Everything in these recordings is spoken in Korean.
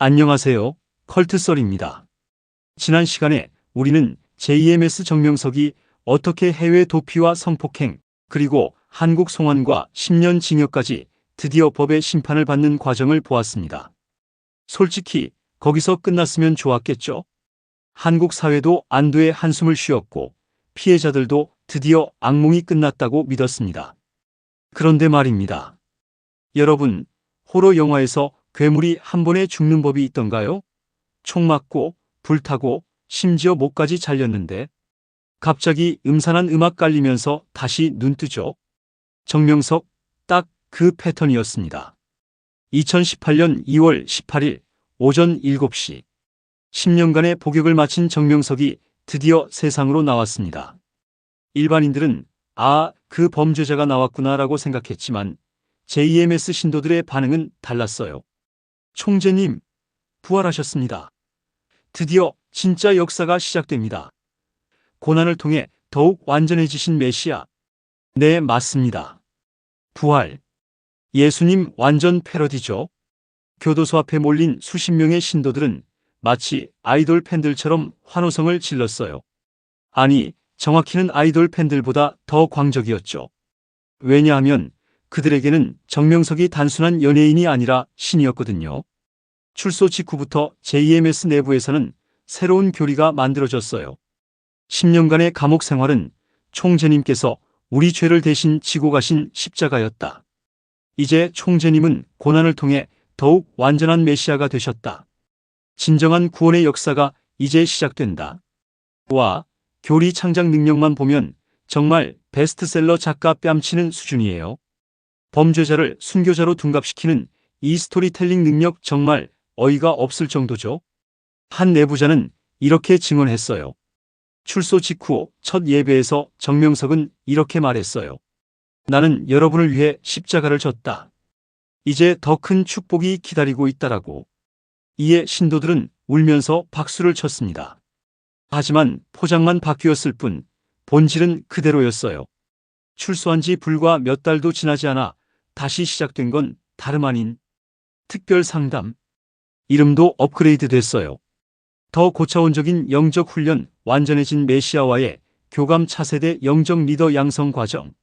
안녕하세요. 컬트썰입니다. 지난 시간에 우리는 JMS 정명석이 어떻게 해외 도피와 성폭행, 그리고 한국 송환과 10년 징역까지 드디어 법의 심판을 받는 과정을 보았습니다. 솔직히 거기서 끝났으면 좋았겠죠? 한국 사회도 안도의 한숨을 쉬었고 피해자들도 드디어 악몽이 끝났다고 믿었습니다. 그런데 말입니다. 여러분, 호러 영화에서 괴물이 한 번에 죽는 법이 있던가요? 총 맞고 불타고 심지어 목까지 잘렸는데 갑자기 음산한 음악 깔리면서 다시 눈 뜨죠. 정명석, 딱 그 패턴이었습니다. 2018년 2월 18일 오전 7시 10년간의 복역을 마친 정명석이 드디어 세상으로 나왔습니다. 일반인들은 그 범죄자가 나왔구나라고 생각했지만 JMS 신도들의 반응은 달랐어요. 총재님, 부활하셨습니다. 드디어 진짜 역사가 시작됩니다. 고난을 통해 더욱 완전해지신 메시아. 네, 맞습니다. 부활. 예수님 완전 패러디죠. 교도소 앞에 몰린 수십 명의 신도들은 마치 아이돌 팬들처럼 환호성을 질렀어요. 아니, 정확히는 아이돌 팬들보다 더 광적이었죠. 왜냐하면 그들에게는 정명석이 단순한 연예인이 아니라 신이었거든요. 출소 직후부터 JMS 내부에서는 새로운 교리가 만들어졌어요. 10년간의 감옥 생활은 총재님께서 우리 죄를 대신 지고 가신 십자가였다. 이제 총재님은 고난을 통해 더욱 완전한 메시아가 되셨다. 진정한 구원의 역사가 이제 시작된다. 와, 교리 창작 능력만 보면 정말 베스트셀러 작가 뺨치는 수준이에요. 범죄자를 순교자로 둔갑시키는 이 스토리텔링 능력 정말 어이가 없을 정도죠. 한 내부자는 이렇게 증언했어요. 출소 직후 첫 예배에서 정명석은 이렇게 말했어요. 나는 여러분을 위해 십자가를 졌다. 이제 더 큰 축복이 기다리고 있다라고. 이에 신도들은 울면서 박수를 쳤습니다. 하지만 포장만 바뀌었을 뿐 본질은 그대로였어요. 출소한 지 불과 몇 달도 지나지 않아 다시 시작된 건 다름 아닌 특별 상담. 이름도 업그레이드 됐어요. 더 고차원적인 영적 훈련, 완전해진 메시아와의 교감 차세대 영적 리더 양성 과정.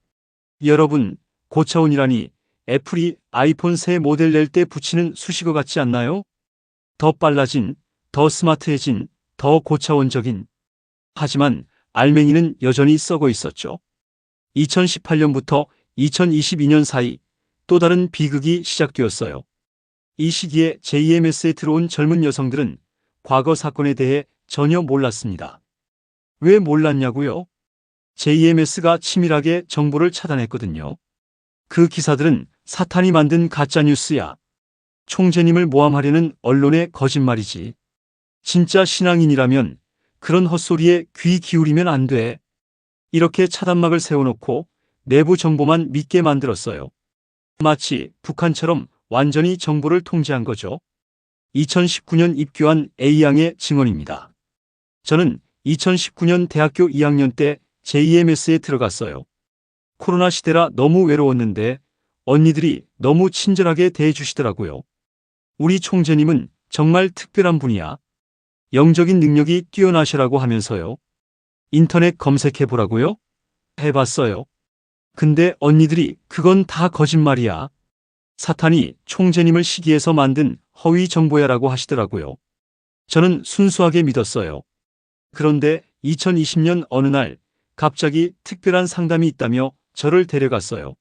여러분, 고차원이라니 애플이 아이폰 새 모델 낼 때 붙이는 수식어 같지 않나요? 더 빨라진, 더 스마트해진, 더 고차원적인. 하지만 알맹이는 여전히 썩어 있었죠. 2018년부터 2022년 사이 또 다른 비극이 시작되었어요. 이 시기에 JMS에 들어온 젊은 여성들은 과거 사건에 대해 전혀 몰랐습니다. 왜 몰랐냐고요? JMS가 치밀하게 정보를 차단했거든요. 그 기사들은 사탄이 만든 가짜뉴스야. 총재님을 모함하려는 언론의 거짓말이지. 진짜 신앙인이라면 그런 헛소리에 귀 기울이면 안 돼. 이렇게 차단막을 세워놓고 내부 정보만 믿게 만들었어요. 마치 북한처럼 완전히 정보를 통제한 거죠. 2019년 입교한 A양의 증언입니다. 저는 2019년 대학교 2학년 때 JMS에 들어갔어요. 코로나 시대라 너무 외로웠는데 언니들이 너무 친절하게 대해주시더라고요. 우리 총재님은 정말 특별한 분이야. 영적인 능력이 뛰어나시라고 하면서요. 인터넷 검색해보라고요? 해봤어요. 근데 언니들이 그건 다 거짓말이야. 사탄이 총재님을 시기해서 만든 허위 정보야라고 하시더라고요. 저는 순수하게 믿었어요. 그런데 2020년 어느 날 갑자기 특별한 상담이 있다며 저를 데려갔어요.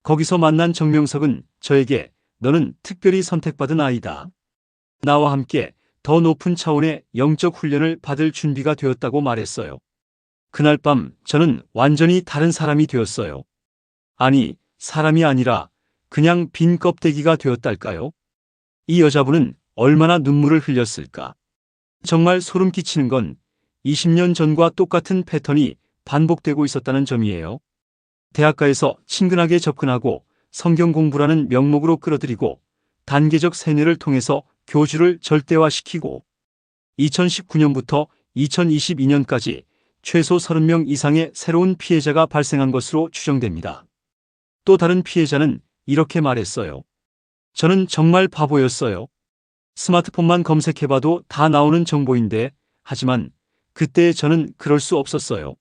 거기서 만난 정명석은 저에게 너는 특별히 선택받은 아이다. 나와 함께 더 높은 차원의 영적 훈련을 받을 준비가 되었다고 말했어요. 그날 밤 저는 완전히 다른 사람이 되었어요. 아니, 사람이 아니라 그냥 빈 껍데기가 되었달까요? 이 여자분은 얼마나 눈물을 흘렸을까? 정말 소름 끼치는 건 20년 전과 똑같은 패턴이 반복되고 있었다는 점이에요. 대학가에서 친근하게 접근하고 성경 공부라는 명목으로 끌어들이고 단계적 세뇌를 통해서 교주를 절대화시키고 2019년부터 2022년까지 최소 30명 이상의 새로운 피해자가 발생한 것으로 추정됩니다. 또 다른 피해자는 이렇게 말했어요. 저는 정말 바보였어요. 스마트폰만 검색해봐도 다 나오는 정보인데, 하지만 그때 저는 그럴 수 없었어요.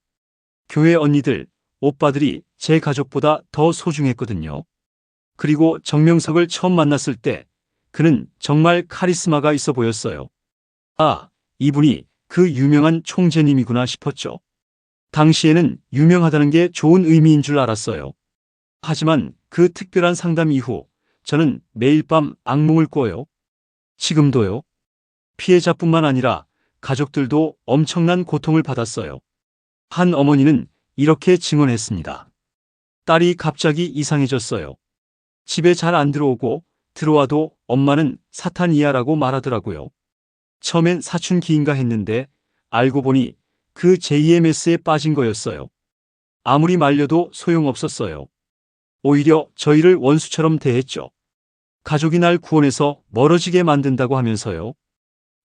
교회 언니들, 오빠들이 제 가족보다 더 소중했거든요. 그리고 정명석을 처음 만났을 때 그는 정말 카리스마가 있어 보였어요. 아, 이분이 그 유명한 총재님이구나 싶었죠. 당시에는 유명하다는 게 좋은 의미인 줄 알았어요. 하지만 그 특별한 상담 이후 저는 매일 밤 악몽을 꿔요. 지금도요. 피해자뿐만 아니라 가족들도 엄청난 고통을 받았어요. 한 어머니는 이렇게 증언했습니다. 딸이 갑자기 이상해졌어요. 집에 잘 안 들어오고 들어와도 엄마는 사탄이야라고 말하더라고요. 처음엔 사춘기인가 했는데 알고 보니 그 JMS에 빠진 거였어요. 아무리 말려도 소용없었어요. 오히려 저희를 원수처럼 대했죠. 가족이 날 구원해서 멀어지게 만든다고 하면서요.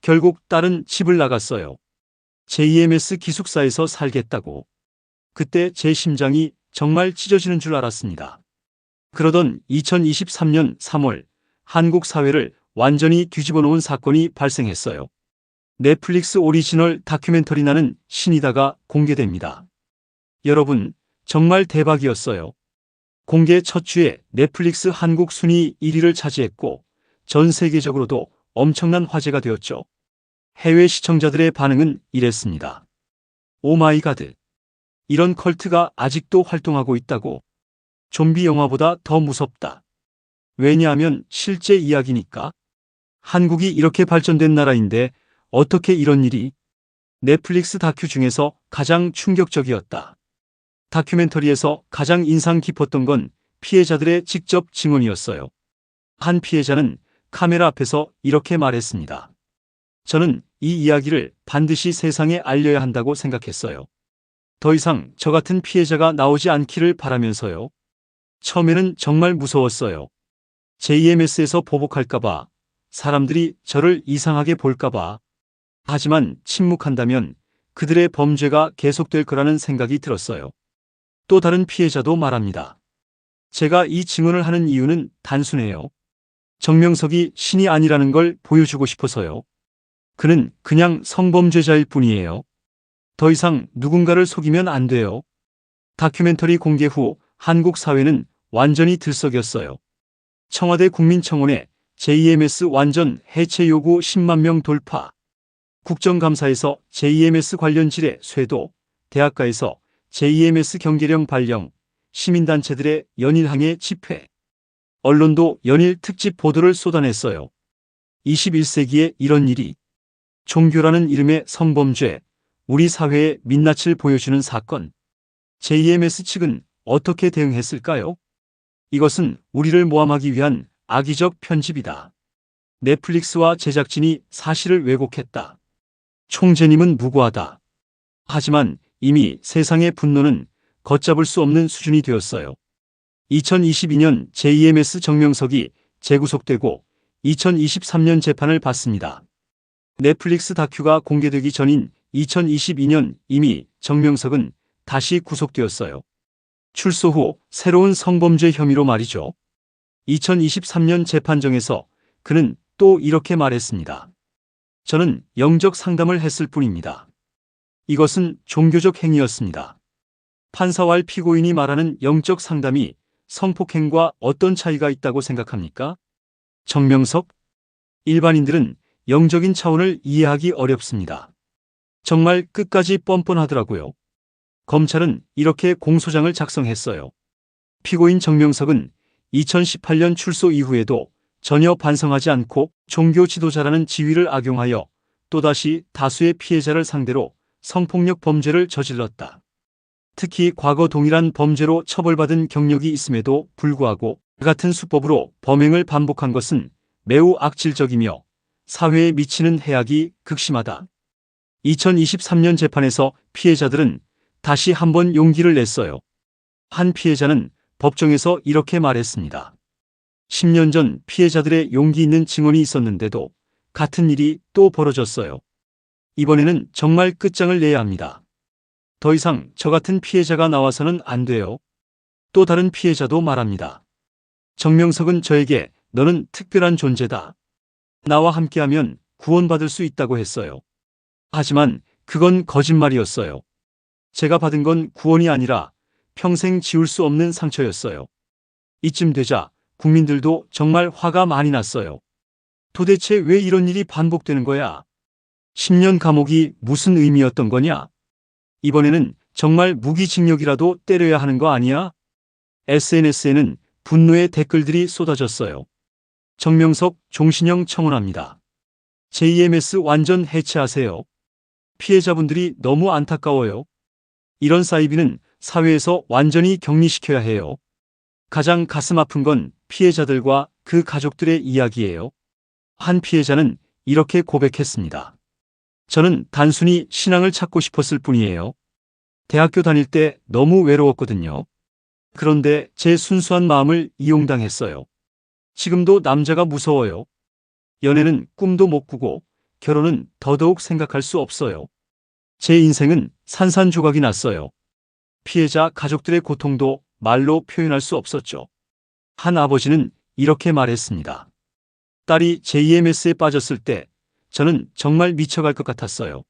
결국 딸은 집을 나갔어요. JMS 기숙사에서 살겠다고. 그때 제 심장이 정말 찢어지는 줄 알았습니다. 그러던 2023년 3월 한국 사회를 완전히 뒤집어 놓은 사건이 발생했어요. 넷플릭스 오리지널 다큐멘터리 나는 신이다가 공개됩니다. 여러분, 정말 대박이었어요. 공개 첫 주에 넷플릭스 한국 순위 1위를 차지했고 전 세계적으로도 엄청난 화제가 되었죠. 해외 시청자들의 반응은 이랬습니다. 오 마이 가드. 이런 컬트가 아직도 활동하고 있다고. 좀비 영화보다 더 무섭다. 왜냐하면 실제 이야기니까. 한국이 이렇게 발전된 나라인데 어떻게 이런 일이? 넷플릭스 다큐 중에서 가장 충격적이었다. 다큐멘터리에서 가장 인상 깊었던 건 피해자들의 직접 증언이었어요. 한 피해자는 카메라 앞에서 이렇게 말했습니다. 저는 이 이야기를 반드시 세상에 알려야 한다고 생각했어요. 더 이상 저 같은 피해자가 나오지 않기를 바라면서요. 처음에는 정말 무서웠어요. JMS에서 보복할까봐, 사람들이 저를 이상하게 볼까봐. 하지만 침묵한다면 그들의 범죄가 계속될 거라는 생각이 들었어요. 또 다른 피해자도 말합니다. 제가 이 증언을 하는 이유는 단순해요. 정명석이 신이 아니라는 걸 보여주고 싶어서요. 그는 그냥 성범죄자일 뿐이에요. 더 이상 누군가를 속이면 안 돼요. 다큐멘터리 공개 후 한국 사회는 완전히 들썩였어요. 청와대 국민청원에 JMS 완전 해체 요구 10만 명 돌파. 국정감사에서 JMS 관련 질의 쇄도, 대학가에서 JMS 경계령 발령, 시민단체들의 연일항해 집회. 언론도 연일 특집 보도를 쏟아냈어요. 21세기에 이런 일이. 종교라는 이름의 성범죄, 우리 사회의 민낯을 보여주는 사건. JMS 측은 어떻게 대응했을까요? 이것은 우리를 모함하기 위한 악의적 편집이다. 넷플릭스와 제작진이 사실을 왜곡했다. 총재님은 무고하다. 하지만 이미 세상의 분노는 걷잡을 수 없는 수준이 되었어요. 2022년 JMS 정명석이 재구속되고 2023년 재판을 받습니다. 넷플릭스 다큐가 공개되기 전인 2022년 이미 정명석은 다시 구속되었어요. 출소 후 새로운 성범죄 혐의로 말이죠. 2023년 재판정에서 그는 또 이렇게 말했습니다. 저는 영적 상담을 했을 뿐입니다. 이것은 종교적 행위였습니다. 판사와 피고인이 말하는 영적 상담이 성폭행과 어떤 차이가 있다고 생각합니까? 정명석? 일반인들은 영적인 차원을 이해하기 어렵습니다. 정말 끝까지 뻔뻔하더라고요. 검찰은 이렇게 공소장을 작성했어요. 피고인 정명석은 2018년 출소 이후에도 전혀 반성하지 않고 종교 지도자라는 지위를 악용하여 또다시 다수의 피해자를 상대로 성폭력 범죄를 저질렀다. 특히 과거 동일한 범죄로 처벌받은 경력이 있음에도 불구하고 같은 수법으로 범행을 반복한 것은 매우 악질적이며 사회에 미치는 해악이 극심하다. 2023년 재판에서 피해자들은 다시 한번 용기를 냈어요. 한 피해자는 법정에서 이렇게 말했습니다. 10년 전 피해자들의 용기 있는 증언이 있었는데도 같은 일이 또 벌어졌어요. 이번에는 정말 끝장을 내야 합니다. 더 이상 저 같은 피해자가 나와서는 안 돼요. 또 다른 피해자도 말합니다. 정명석은 저에게 너는 특별한 존재다. 나와 함께하면 구원받을 수 있다고 했어요. 하지만 그건 거짓말이었어요. 제가 받은 건 구원이 아니라 평생 지울 수 없는 상처였어요. 이쯤 되자 국민들도 정말 화가 많이 났어요. 도대체 왜 이런 일이 반복되는 거야? 10년 감옥이 무슨 의미였던 거냐? 이번에는 정말 무기징역이라도 때려야 하는 거 아니야? SNS에는 분노의 댓글들이 쏟아졌어요. 정명석 종신형 청원합니다. JMS 완전 해체하세요. 피해자분들이 너무 안타까워요. 이런 사이비는 사회에서 완전히 격리시켜야 해요. 가장 가슴 아픈 건 피해자들과 그 가족들의 이야기예요. 한 피해자는 이렇게 고백했습니다. 저는 단순히 신앙을 찾고 싶었을 뿐이에요. 대학교 다닐 때 너무 외로웠거든요. 그런데 제 순수한 마음을 이용당했어요. 지금도 남자가 무서워요. 연애는 꿈도 못 꾸고 결혼은 더더욱 생각할 수 없어요. 제 인생은 산산조각이 났어요. 피해자 가족들의 고통도 말로 표현할 수 없었죠. 한 아버지는 이렇게 말했습니다. 딸이 JMS에 빠졌을 때 저는 정말 미쳐갈 것 같았어요.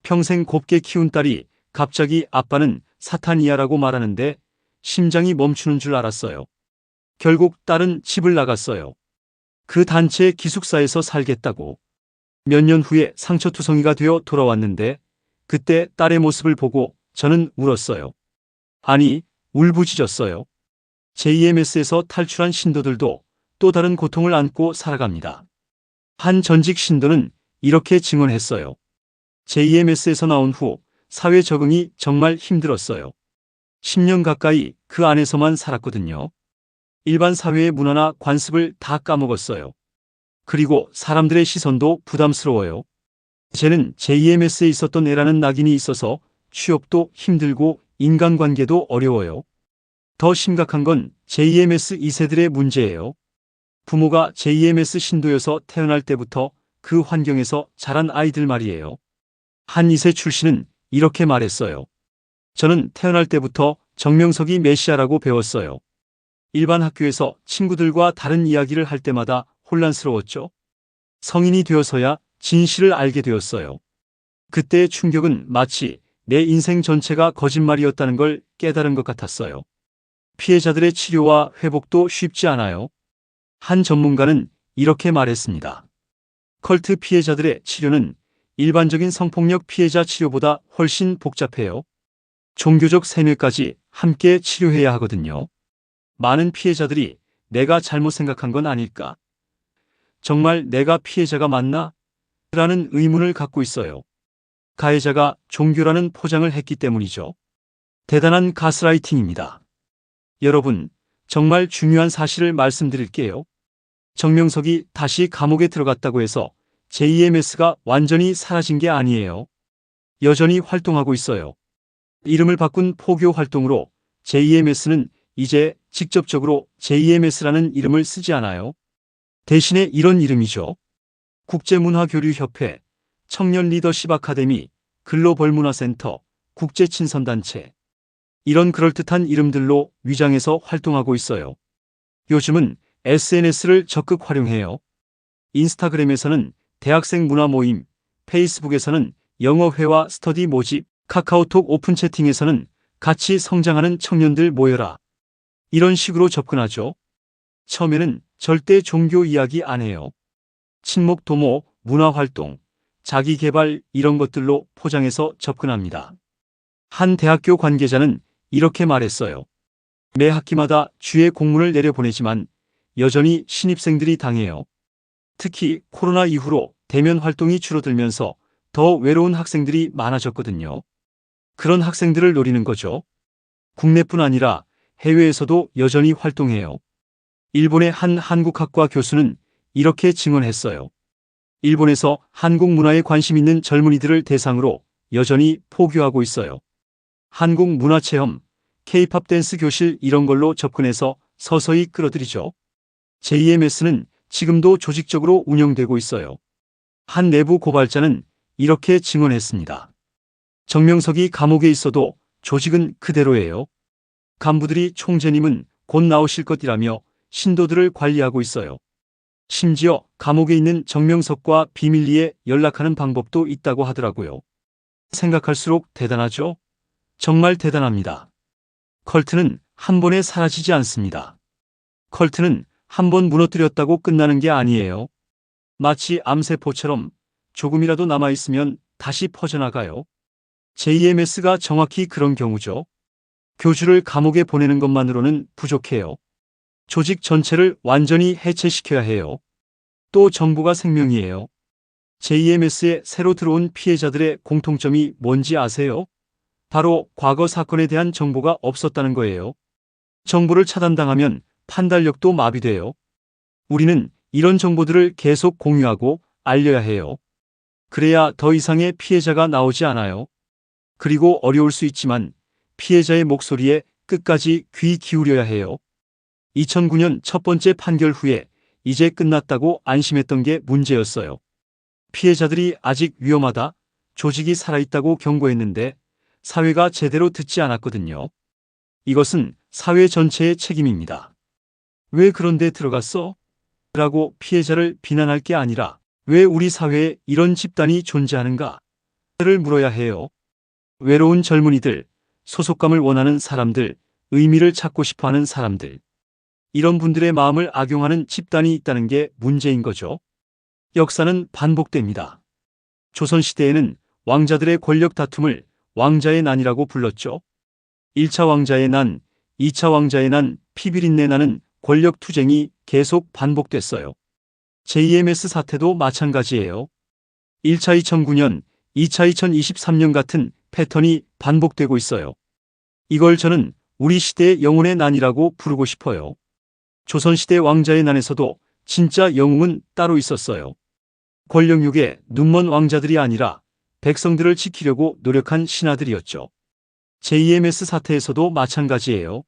평생 곱게 키운 딸이 갑자기 아빠는 사탄이야라고 말하는데 심장이 멈추는 줄 알았어요. 결국 딸은 집을 나갔어요. 그 단체의 기숙사에서 살겠다고. 몇 년 후에 상처투성이가 되어 돌아왔는데 그때 딸의 모습을 보고 저는 울었어요. 아니, 울부짖었어요. JMS에서 탈출한 신도들도 또 다른 고통을 안고 살아갑니다. 한 전직 신도는 이렇게 증언했어요. JMS에서 나온 후 사회 적응이 정말 힘들었어요. 10년 가까이 그 안에서만 살았거든요. 일반 사회의 문화나 관습을 다 까먹었어요. 그리고 사람들의 시선도 부담스러워요. 쟤는 JMS에 있었던 애라는 낙인이 있어서 취업도 힘들고 인간관계도 어려워요. 더 심각한 건 JMS 2세들의 문제예요. 부모가 JMS 신도여서 태어날 때부터 그 환경에서 자란 아이들 말이에요. 한 2세 출신은 이렇게 말했어요. 저는 태어날 때부터 정명석이 메시아라고 배웠어요. 일반 학교에서 친구들과 다른 이야기를 할 때마다 혼란스러웠죠. 성인이 되어서야 진실을 알게 되었어요. 그때의 충격은 마치 내 인생 전체가 거짓말이었다는 걸 깨달은 것 같았어요. 피해자들의 치료와 회복도 쉽지 않아요. 한 전문가는 이렇게 말했습니다. 컬트 피해자들의 치료는 일반적인 성폭력 피해자 치료보다 훨씬 복잡해요. 종교적 세뇌까지 함께 치료해야 하거든요. 많은 피해자들이 내가 잘못 생각한 건 아닐까? 정말 내가 피해자가 맞나? 라는 의문을 갖고 있어요. 가해자가 종교라는 포장을 했기 때문이죠. 대단한 가스라이팅입니다. 여러분, 정말 중요한 사실을 말씀드릴게요. 정명석이 다시 감옥에 들어갔다고 해서 JMS가 완전히 사라진 게 아니에요. 여전히 활동하고 있어요. 이름을 바꾼 포교 활동으로 JMS는 이제 직접적으로 JMS라는 이름을 쓰지 않아요. 대신에 이런 이름이죠. 국제문화교류협회, 청년리더십 아카데미, 글로벌문화센터, 국제친선단체. 이런 그럴듯한 이름들로 위장해서 활동하고 있어요. 요즘은 SNS를 적극 활용해요. 인스타그램에서는 대학생 문화 모임, 페이스북에서는 영어회화 스터디 모집, 카카오톡 오픈 채팅에서는 같이 성장하는 청년들 모여라. 이런 식으로 접근하죠. 처음에는 절대 종교 이야기 안 해요. 친목 도모, 문화활동, 자기개발 이런 것들로 포장해서 접근합니다. 한 대학교 관계자는 이렇게 말했어요. 매 학기마다 주에 공문을 내려보내지만 여전히 신입생들이 당해요. 특히 코로나 이후로 대면 활동이 줄어들면서 더 외로운 학생들이 많아졌거든요. 그런 학생들을 노리는 거죠. 국내뿐 아니라 해외에서도 여전히 활동해요. 일본의 한 한국학과 교수는 이렇게 증언했어요. 일본에서 한국 문화에 관심 있는 젊은이들을 대상으로 여전히 포교하고 있어요. 한국 문화체험, K-팝 댄스 교실 이런 걸로 접근해서 서서히 끌어들이죠. JMS는 지금도 조직적으로 운영되고 있어요. 한 내부 고발자는 이렇게 증언했습니다. 정명석이 감옥에 있어도 조직은 그대로예요. 간부들이 총재님은 곧 나오실 것이라며 신도들을 관리하고 있어요. 심지어 감옥에 있는 정명석과 비밀리에 연락하는 방법도 있다고 하더라고요. 생각할수록 대단하죠? 정말 대단합니다. 컬트는 한 번에 사라지지 않습니다. 컬트는 한 번 무너뜨렸다고 끝나는 게 아니에요. 마치 암세포처럼 조금이라도 남아있으면 다시 퍼져나가요. JMS가 정확히 그런 경우죠. 교주를 감옥에 보내는 것만으로는 부족해요. 조직 전체를 완전히 해체시켜야 해요. 또 정보가 생명이에요. JMS에 새로 들어온 피해자들의 공통점이 뭔지 아세요? 바로 과거 사건에 대한 정보가 없었다는 거예요. 정보를 차단당하면 판단력도 마비돼요. 우리는 이런 정보들을 계속 공유하고 알려야 해요. 그래야 더 이상의 피해자가 나오지 않아요. 그리고 어려울 수 있지만 피해자의 목소리에 끝까지 귀 기울여야 해요. 2009년 첫 번째 판결 후에 이제 끝났다고 안심했던 게 문제였어요. 피해자들이 아직 위험하다, 조직이 살아있다고 경고했는데 사회가 제대로 듣지 않았거든요. 이것은 사회 전체의 책임입니다. 왜 그런데 들어갔어? 라고 피해자를 비난할 게 아니라 왜 우리 사회에 이런 집단이 존재하는가? 를 물어야 해요. 외로운 젊은이들, 소속감을 원하는 사람들, 의미를 찾고 싶어하는 사람들. 이런 분들의 마음을 악용하는 집단이 있다는 게 문제인 거죠. 역사는 반복됩니다. 조선시대에는 왕자들의 권력 다툼을 왕자의 난이라고 불렀죠. 1차 왕자의 난, 2차 왕자의 난, 피비린내 나는 권력 투쟁이 계속 반복됐어요. JMS 사태도 마찬가지예요. 1차 2009년, 2차 2023년 같은 패턴이 반복되고 있어요. 이걸 저는 우리 시대의 영혼의 난이라고 부르고 싶어요. 조선시대 왕자의 난에서도 진짜 영웅은 따로 있었어요. 권력욕에 눈먼 왕자들이 아니라 백성들을 지키려고 노력한 신하들이었죠. JMS 사태에서도 마찬가지예요.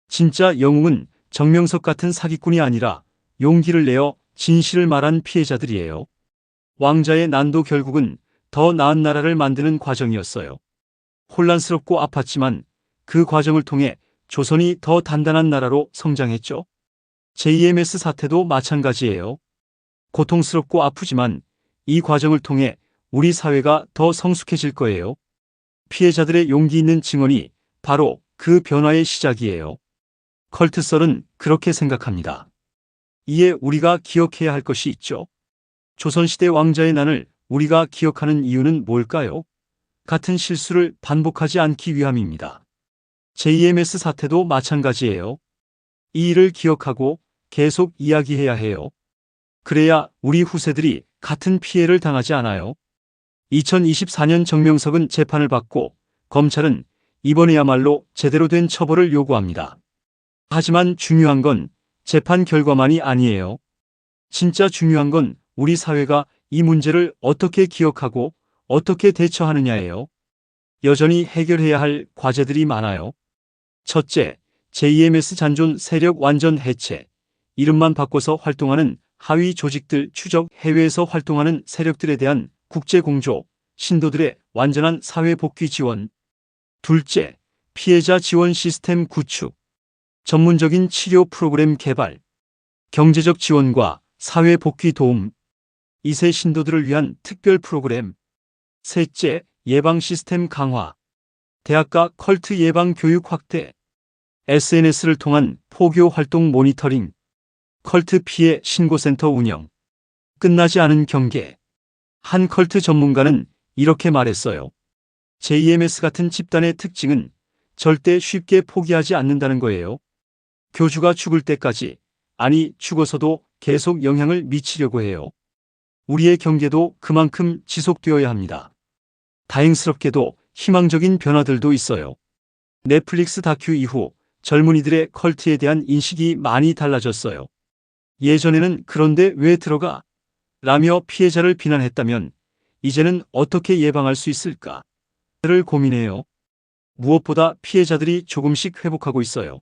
진짜 영웅은 정명석 같은 사기꾼이 아니라 용기를 내어 진실을 말한 피해자들이에요. 왕자의 난도 결국은 더 나은 나라를 만드는 과정이었어요. 혼란스럽고 아팠지만 그 과정을 통해 조선이 더 단단한 나라로 성장했죠. JMS 사태도 마찬가지예요. 고통스럽고 아프지만 이 과정을 통해 우리 사회가 더 성숙해질 거예요. 피해자들의 용기 있는 증언이 바로 그 변화의 시작이에요. 컬트설은 그렇게 생각합니다. 이에 우리가 기억해야 할 것이 있죠. 조선시대 왕자의 난을 우리가 기억하는 이유는 뭘까요? 같은 실수를 반복하지 않기 위함입니다. JMS 사태도 마찬가지예요. 이 일을 기억하고 계속 이야기해야 해요. 그래야 우리 후세들이 같은 피해를 당하지 않아요. 2024년 정명석은 재판을 받고 검찰은 이번에야말로 제대로 된 처벌을 요구합니다. 하지만 중요한 건 재판 결과만이 아니에요. 진짜 중요한 건 우리 사회가 이 문제를 어떻게 기억하고 어떻게 대처하느냐예요. 여전히 해결해야 할 과제들이 많아요. 첫째, JMS 잔존 세력 완전 해체. 이름만 바꿔서 활동하는 하위 조직들 추적, 해외에서 활동하는 세력들에 대한 국제 공조, 신도들의 완전한 사회 복귀 지원. 둘째, 피해자 지원 시스템 구축. 전문적인 치료 프로그램 개발. 경제적 지원과 사회 복귀 도움. 2세 신도들을 위한 특별 프로그램. 셋째, 예방 시스템 강화. 대학가 컬트 예방 교육 확대. SNS를 통한 포교 활동 모니터링. 컬트 피해 신고센터 운영. 끝나지 않은 경계. 한 컬트 전문가는 이렇게 말했어요. JMS 같은 집단의 특징은 절대 쉽게 포기하지 않는다는 거예요. 교주가 죽을 때까지, 아니 죽어서도 계속 영향을 미치려고 해요. 우리의 경계도 그만큼 지속되어야 합니다. 다행스럽게도 희망적인 변화들도 있어요. 넷플릭스 다큐 이후 젊은이들의 컬트에 대한 인식이 많이 달라졌어요. 예전에는 그런데 왜 들어가? 라며 피해자를 비난했다면 이제는 어떻게 예방할 수 있을까? 를 고민해요. 무엇보다 피해자들이 조금씩 회복하고 있어요.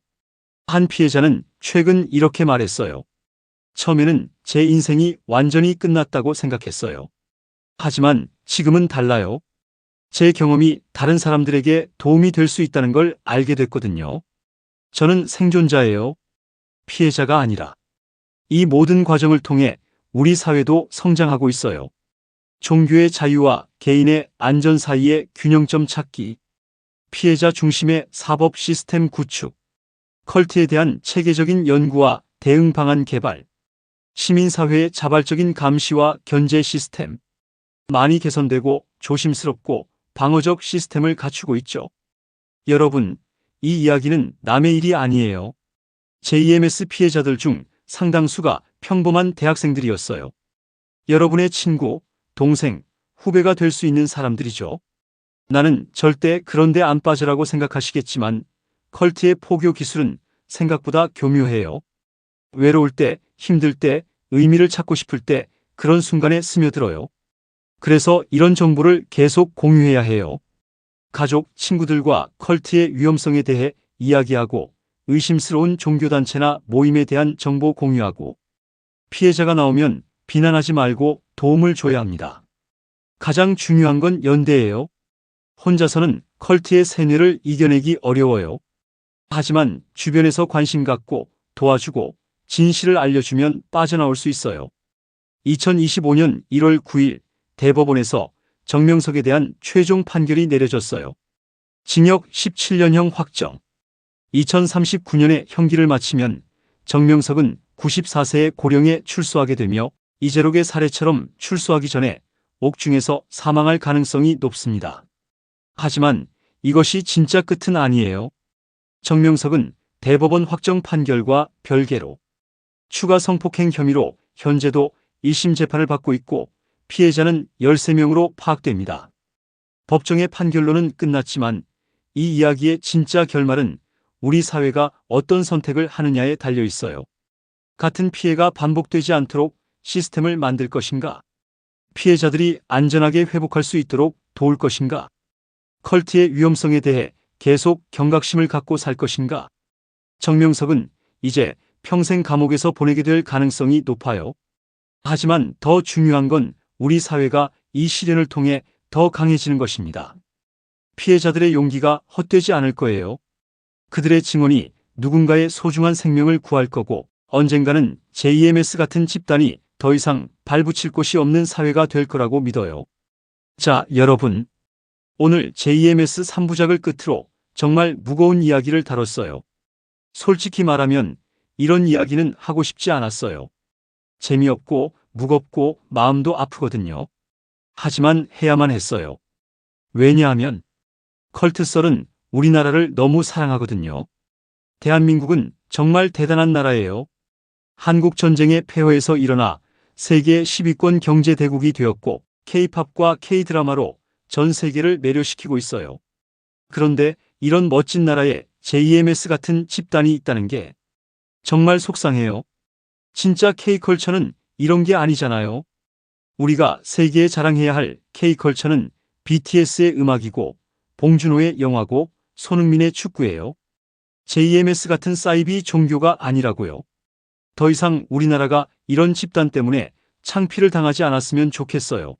한 피해자는 최근 이렇게 말했어요. 처음에는 제 인생이 완전히 끝났다고 생각했어요. 하지만 지금은 달라요. 제 경험이 다른 사람들에게 도움이 될 수 있다는 걸 알게 됐거든요. 저는 생존자예요. 피해자가 아니라. 이 모든 과정을 통해 우리 사회도 성장하고 있어요. 종교의 자유와 개인의 안전 사이의 균형점 찾기, 피해자 중심의 사법 시스템 구축, 컬트에 대한 체계적인 연구와 대응 방안 개발, 시민사회의 자발적인 감시와 견제 시스템, 많이 개선되고 조심스럽고 방어적 시스템을 갖추고 있죠. 여러분, 이 이야기는 남의 일이 아니에요. JMS 피해자들 중 상당수가 평범한 대학생들이었어요. 여러분의 친구, 동생, 후배가 될 수 있는 사람들이죠. 나는 절대 그런데 안 빠져라고 생각하시겠지만 컬트의 포교 기술은 생각보다 교묘해요. 외로울 때, 힘들 때, 의미를 찾고 싶을 때 그런 순간에 스며들어요. 그래서 이런 정보를 계속 공유해야 해요. 가족, 친구들과 컬트의 위험성에 대해 이야기하고 의심스러운 종교단체나 모임에 대한 정보 공유하고 피해자가 나오면 비난하지 말고 도움을 줘야 합니다. 가장 중요한 건 연대예요. 혼자서는 컬트의 세뇌를 이겨내기 어려워요. 하지만 주변에서 관심 갖고 도와주고 진실을 알려주면 빠져나올 수 있어요. 2025년 1월 9일 대법원에서 정명석에 대한 최종 판결이 내려졌어요. 징역 17년형 확정. 2039년에 형기를 마치면 정명석은 94세의 고령에 출소하게 되며 이재록의 사례처럼 출소하기 전에 옥중에서 사망할 가능성이 높습니다. 하지만 이것이 진짜 끝은 아니에요. 정명석은 대법원 확정 판결과 별개로 추가 성폭행 혐의로 현재도 1심 재판을 받고 있고 피해자는 13명으로 파악됩니다. 법정의 판결로는 끝났지만 이 이야기의 진짜 결말은 우리 사회가 어떤 선택을 하느냐에 달려 있어요. 같은 피해가 반복되지 않도록 시스템을 만들 것인가? 피해자들이 안전하게 회복할 수 있도록 도울 것인가? 컬트의 위험성에 대해 계속 경각심을 갖고 살 것인가? 정명석은 이제 평생 감옥에서 보내게 될 가능성이 높아요. 하지만 더 중요한 건 우리 사회가 이 시련을 통해 더 강해지는 것입니다. 피해자들의 용기가 헛되지 않을 거예요. 그들의 증언이 누군가의 소중한 생명을 구할 거고 언젠가는 JMS 같은 집단이 더 이상 발붙일 곳이 없는 사회가 될 거라고 믿어요. 자, 여러분. 오늘 JMS 3부작을 끝으로 정말 무거운 이야기를 다뤘어요. 솔직히 말하면 이런 이야기는 하고 싶지 않았어요. 재미없고 무겁고 마음도 아프거든요. 하지만 해야만 했어요. 왜냐하면 컬트설은 우리나라를 너무 사랑하거든요. 대한민국은 정말 대단한 나라예요. 한국 전쟁의 폐허에서 일어나 세계 10위권 경제 대국이 되었고 K-팝과 K-드라마로 전 세계를 매료시키고 있어요. 그런데 이런 멋진 나라에 JMS 같은 집단이 있다는 게 정말 속상해요. 진짜 K컬처는 이런 게 아니잖아요. 우리가 세계에 자랑해야 할 K컬처는 BTS의 음악이고 봉준호의 영화고 손흥민의 축구예요. JMS 같은 사이비 종교가 아니라고요. 더 이상 우리나라가 이런 집단 때문에 창피를 당하지 않았으면 좋겠어요.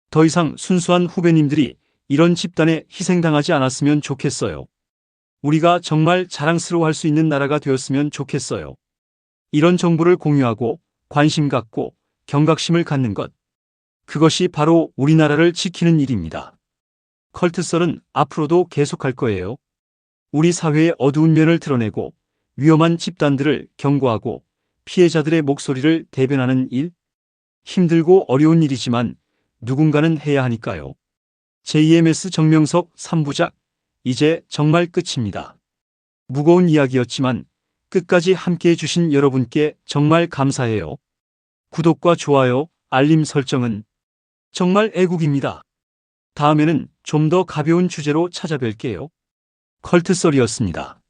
더 이상 순수한 후배님들이 이런 집단에 희생당하지 않았으면 좋겠어요. 우리가 정말 자랑스러워할 수 있는 나라가 되었으면 좋겠어요. 이런 정보를 공유하고 관심 갖고 경각심을 갖는 것. 그것이 바로 우리나라를 지키는 일입니다. 컬트설은 앞으로도 계속할 거예요. 우리 사회의 어두운 면을 드러내고 위험한 집단들을 경고하고 피해자들의 목소리를 대변하는 일. 힘들고 어려운 일이지만 누군가는 해야 하니까요. JMS 정명석 3부작, 이제 정말 끝입니다. 무거운 이야기였지만 끝까지 함께해 주신 여러분께 정말 감사해요. 구독과 좋아요, 알림 설정은 정말 애국입니다. 다음에는 좀 더 가벼운 주제로 찾아뵐게요. 컬트썰이었습니다.